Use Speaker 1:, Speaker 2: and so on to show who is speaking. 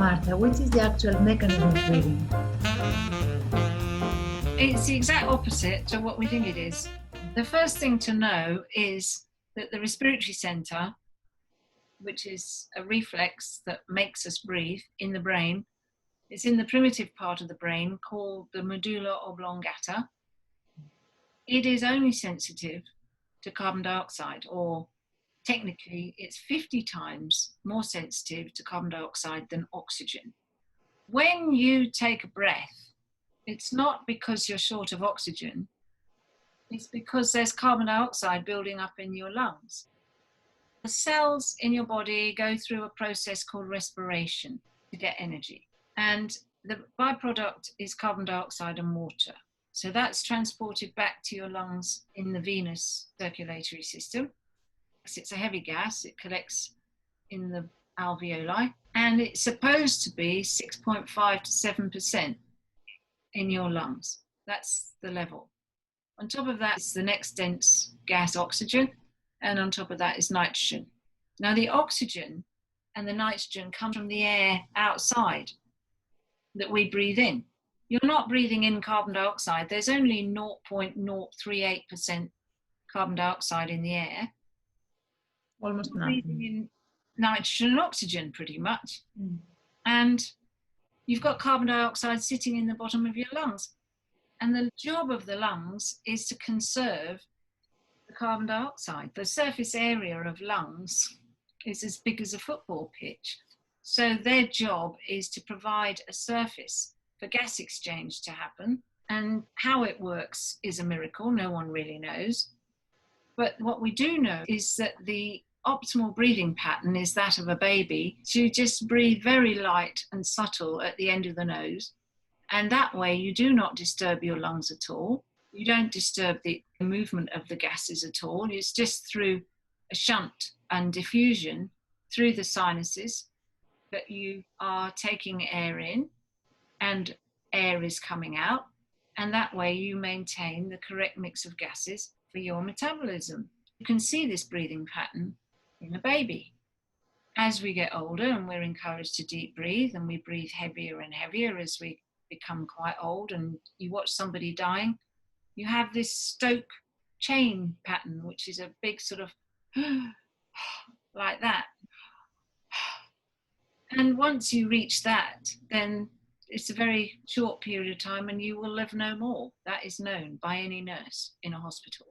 Speaker 1: Martha, which is the actual mechanism of breathing?
Speaker 2: It's the exact opposite to what we think it is. The first thing to know is that the respiratory center, which is a reflex that makes us breathe in the brain, is in the primitive part of the brain called the medulla oblongata. It is only sensitive to carbon dioxide, or technically it's 50 times more sensitive to carbon dioxide than oxygen. When you take a breath, it's not because you're short of oxygen, it's because there's carbon dioxide building up in your lungs. The cells in your body go through a process called respiration to get energy. And the byproduct is carbon dioxide and water. So that's transported back to your lungs in the venous circulatory system. It's a heavy gas, it collects in the alveoli, and it's supposed to be 6.5 to 7% in your lungs. That's the level. On top of that is the next dense gas, oxygen, and on top of that is nitrogen. Now the oxygen and the nitrogen come from the air outside that we breathe in. You're not breathing in carbon dioxide. There's only 0.038% carbon dioxide in the air.
Speaker 1: Almost
Speaker 2: You're
Speaker 1: nothing.
Speaker 2: breathing in nitrogen and oxygen pretty much. And you've got carbon dioxide sitting in the bottom of your lungs. And the job of the lungs is to conserve the carbon dioxide. The surface area of lungs is as big as a football pitch. So their job is to provide a surface for gas exchange to happen. And how it works is a miracle. No one really knows. But what we do know is that the optimal breathing pattern is that of a baby, to just breathe very light and subtle at the end of the nose. And that way you do not disturb your lungs at all. You don't disturb the movement of the gases at all. It's just through a shunt and diffusion through the sinuses that you are taking air in and air is coming out. And that way you maintain the correct mix of gases for your metabolism. You can see this breathing pattern in a baby. As we get older and we're encouraged to deep breathe, and we breathe heavier and heavier as we become quite old, and you watch somebody dying, you have this Stoke chain pattern, which is a big sort of like that. And once you reach that, then it's a very short period of time and you will live no more. That is known by any nurse in a hospital.